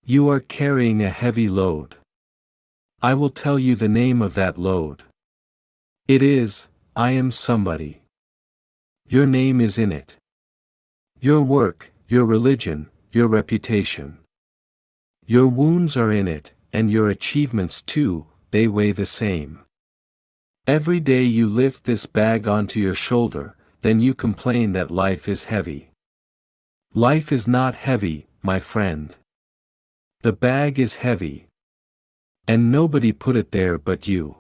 You are carrying a heavy load. I will tell you the name of that load. It is, I am somebody. Your name is in it. Your work, your religion, your reputation. Your wounds are in it, and your achievements too, they weigh the same. Every day you lift this bag onto your shoulder, then you complain that life is heavy. Life is not heavy, my friend. The bag is heavy. And nobody put it there but you.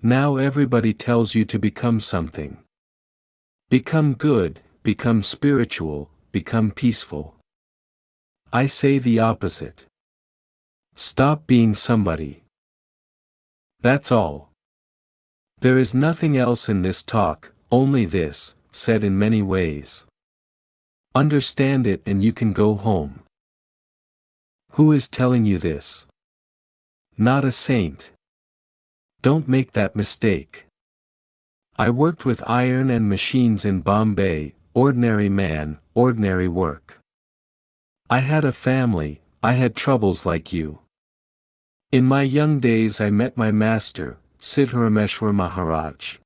Now everybody tells you to become something. Become good, become spiritual, become peaceful. I say the opposite. Stop being somebody. That's all. There is nothing else in this talk, only this, said in many ways. Understand it and you can go home. Who is telling you this? Not a saint. Don't make that mistake. I worked with iron and machines in Bombay, ordinary man, ordinary work. I had a family, I had troubles like you. In my young days I met my master, Siddharameshwar Maharaj.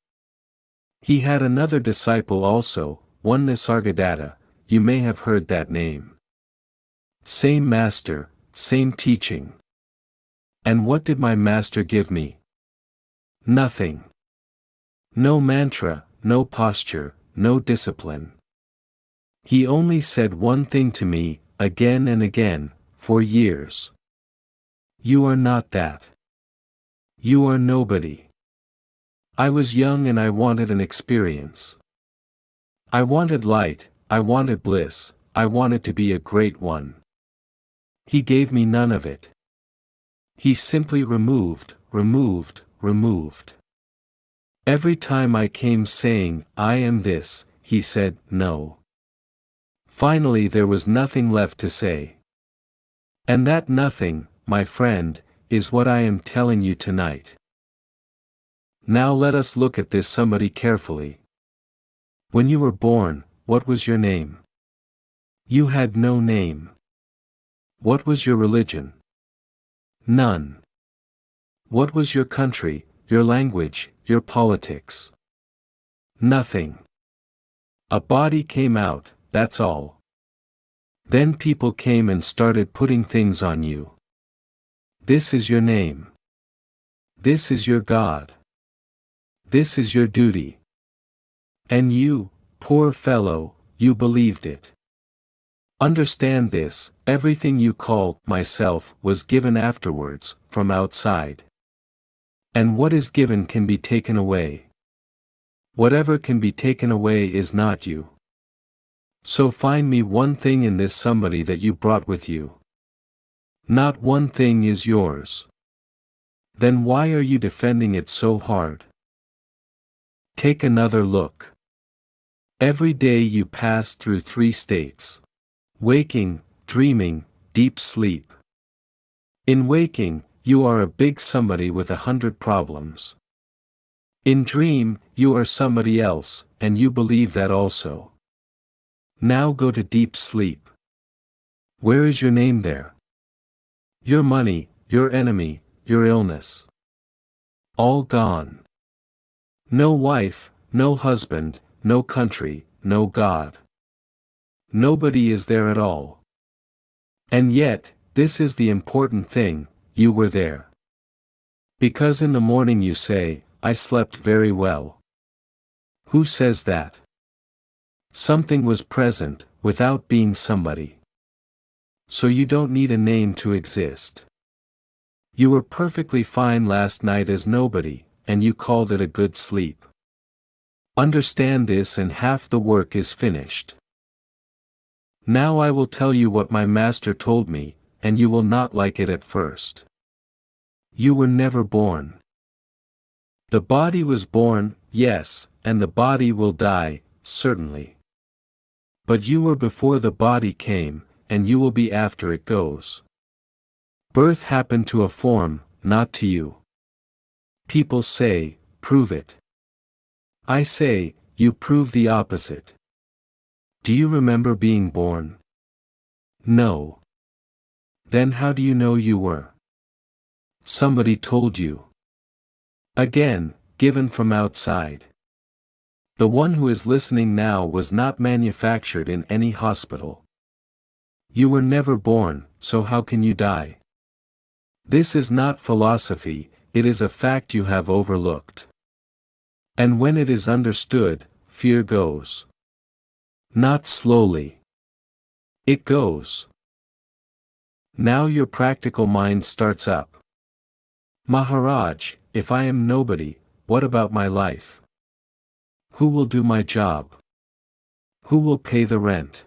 He had another disciple also, one Nisargadatta, you may have heard that name. Same master, same teaching. And what did my master give me? Nothing. No mantra, no posture, no discipline. He only said one thing to me, again and again, for years. You are not that. You are nobody. I was young and I wanted an experience. I wanted light, I wanted bliss, I wanted to be a great one. He gave me none of it. He simply removed. Every time I came saying, I am this, he said, no. Finally there was nothing left to say. And that nothing, my friend, is what I am telling you tonight. Now let us look at this somebody carefully. When you were born, what was your name? You had no name. What was your religion? None. What was your country, your language, your politics? Nothing. A body came out, that's all. Then people came and started putting things on you. This is your name. This is your God. This is your duty. And you, poor fellow, you believed it. Understand this, everything you call myself was given afterwards, from outside. And what is given can be taken away. Whatever can be taken away is not you. So find me one thing in this somebody that you brought with you. Not one thing is yours. Then why are you defending it so hard? Take another look. Every day you pass through 3 states. Waking, dreaming, deep sleep. In waking, you are a big somebody with 100 problems. In dream, you are somebody else, and you believe that also. Now go to deep sleep. Where is your name there? Your money, your enemy, your illness. All gone. No wife, no husband, no country, no God. Nobody is there at all. And yet, this is the important thing, you were there. Because in the morning you say, I slept very well. Who says that? Something was present, without being somebody. So you don't need a name to exist. You were perfectly fine last night as nobody, and you called it a good sleep. Understand this and half the work is finished. Now I will tell you what my master told me, and you will not like it at first. You were never born. The body was born, yes, and the body will die, certainly. But you were before the body came, and you will be after it goes. Birth happened to a form, not to you. People say, prove it. I say, you prove the opposite. Do you remember being born? No. Then how do you know you were? Somebody told you. Again, given from outside. The one who is listening now was not manufactured in any hospital. You were never born, so how can you die? This is not philosophy, it is a fact you have overlooked. And when it is understood, fear goes. Not slowly. It goes. Now your practical mind starts up. Maharaj, if I am nobody, what about my life? Who will do my job? Who will pay the rent?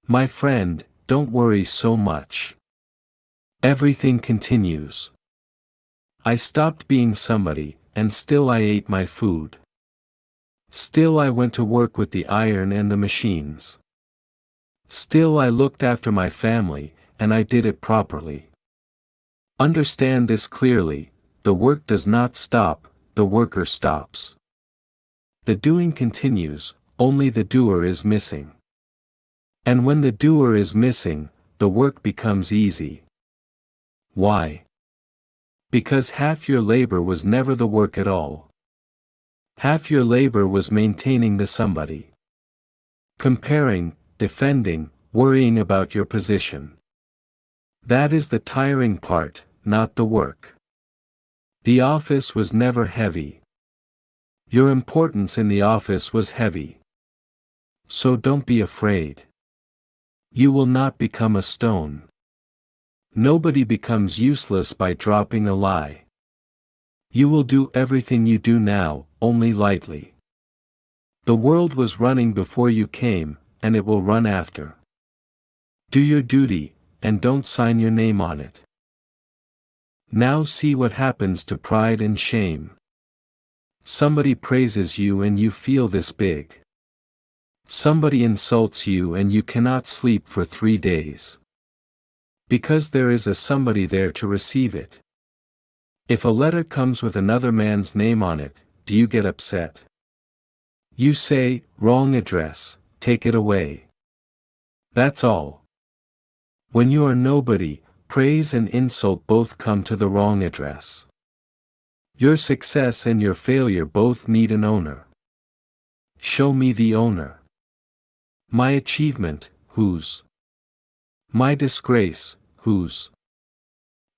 My friend, don't worry so much. Everything continues. I stopped being somebody, and still I ate my food. Still I went to work with the iron and the machines. Still I looked after my family, and I did it properly. Understand this clearly, the work does not stop, the worker stops. The doing continues, only the doer is missing. And when the doer is missing, the work becomes easy. Why? Because half your labor was never the work at all. Half your labor was maintaining the somebody. Comparing, defending, worrying about your position. That is the tiring part, not the work. The office was never heavy. Your importance in the office was heavy. So don't be afraid. You will not become a stone. Nobody becomes useless by dropping a lie. You will do everything you do now, only lightly. The world was running before you came, and it will run after. Do your duty, and don't sign your name on it. Now see what happens to pride and shame. Somebody praises you and you feel this big. Somebody insults you and you cannot sleep for 3 days. Because there is a somebody there to receive it. If a letter comes with another man's name on it, do you get upset? You say, wrong address, take it away. That's all. When you are nobody, praise and insult both come to the wrong address. Your success and your failure both need an owner. Show me the owner. My achievement, whose? My disgrace, whose?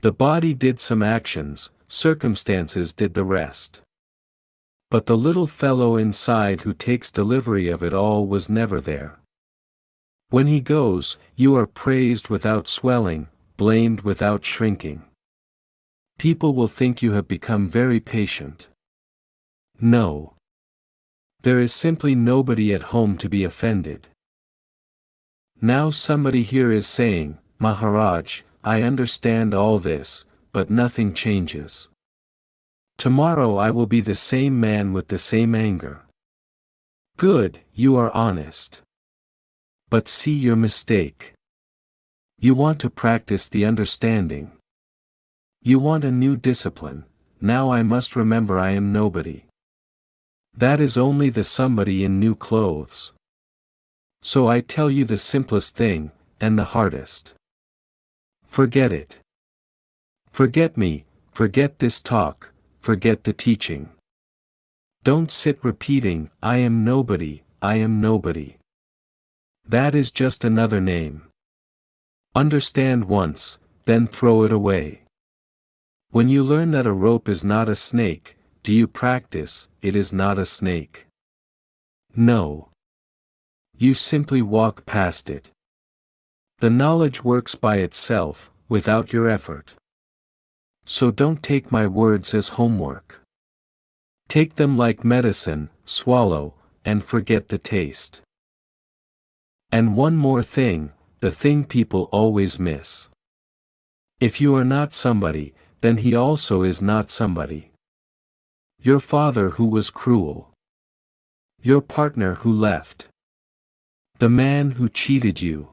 The body did some actions, circumstances did the rest. But the little fellow inside who takes delivery of it all was never there. When he goes, you are praised without swelling, blamed without shrinking. People will think you have become very patient. No. There is simply nobody at home to be offended. Now somebody here is saying, Maharaj, I understand all this, but nothing changes. Tomorrow I will be the same man with the same anger. Good, you are honest. But see your mistake. You want to practice the understanding. You want a new discipline, now I must remember I am nobody. That is only the somebody in new clothes. So I tell you the simplest thing, and the hardest. Forget it. Forget me, forget this talk, forget the teaching. Don't sit repeating, I am nobody, I am nobody. That is just another name. Understand once, then throw it away. When you learn that a rope is not a snake, do you practice, it is not a snake? No. You simply walk past it. The knowledge works by itself, without your effort. So don't take my words as homework. Take them like medicine, swallow, and forget the taste. And one more thing, the thing people always miss. If you are not somebody, then he also is not somebody. Your father who was cruel. Your partner who left. The man who cheated you.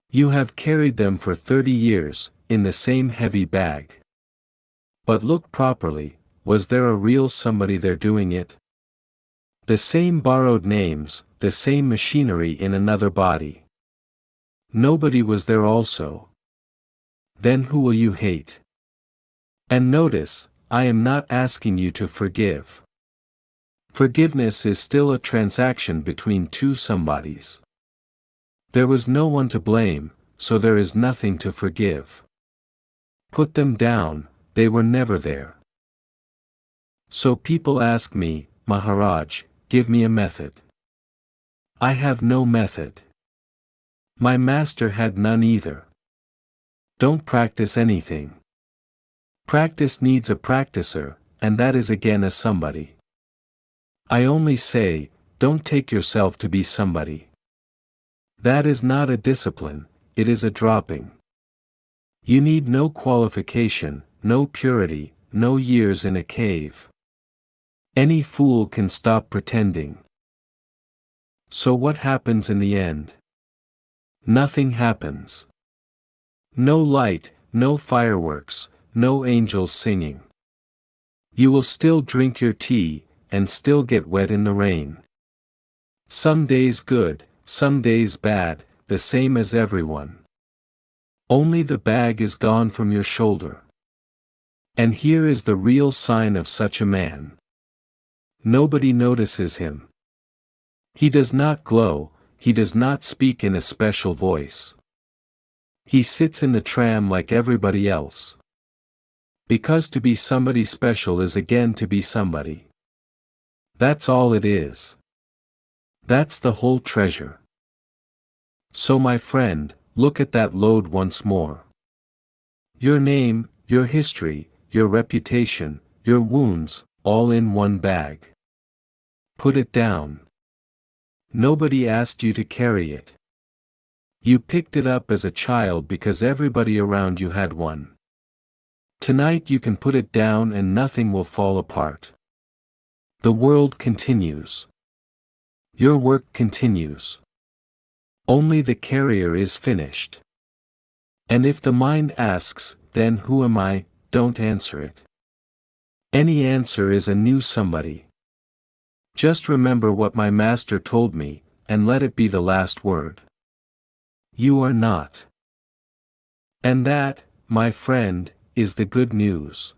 You have carried them for 30 years, in the same heavy bag. But look properly, was there a real somebody there doing it? The same borrowed names, the same machinery in another body. Nobody was there also. then who will you hate? And notice, I am not asking you to forgive. Forgiveness is still a transaction between two somebodies. There was no one to blame, so there is nothing to forgive. Put them down, they were never there. So people ask me, Maharaj, give me a method. I have no method. My master had none either. Don't practice anything. Practice needs a practicer, and that is again a somebody. I only say, don't take yourself to be somebody. That is not a discipline, it is a dropping. You need no qualification, no purity, no years in a cave. Any fool can stop pretending. So what happens in the end? Nothing happens. No light, no fireworks, no angels singing. You will still drink your tea, and still get wet in the rain. Some days good, some days bad, the same as everyone. Only the bag is gone from your shoulder. And here is the real sign of such a man. Nobody notices him. He does not glow, he does not speak in a special voice. He sits in the tram like everybody else. Because to be somebody special is again to be somebody. That's all it is. That's the whole treasure. So my friend, look at that load once more. Your name, your history, your reputation, your wounds, all in one bag. Put it down. Nobody asked you to carry it. You picked it up as a child because everybody around you had one. Tonight you can put it down and nothing will fall apart. The world continues. Your work continues. Only the carrier is finished. And if the mind asks, then who am I, don't answer it. Any answer is a new somebody. Just remember what my master told me, and let it be the last word. You are not. And that, my friend, is the good news.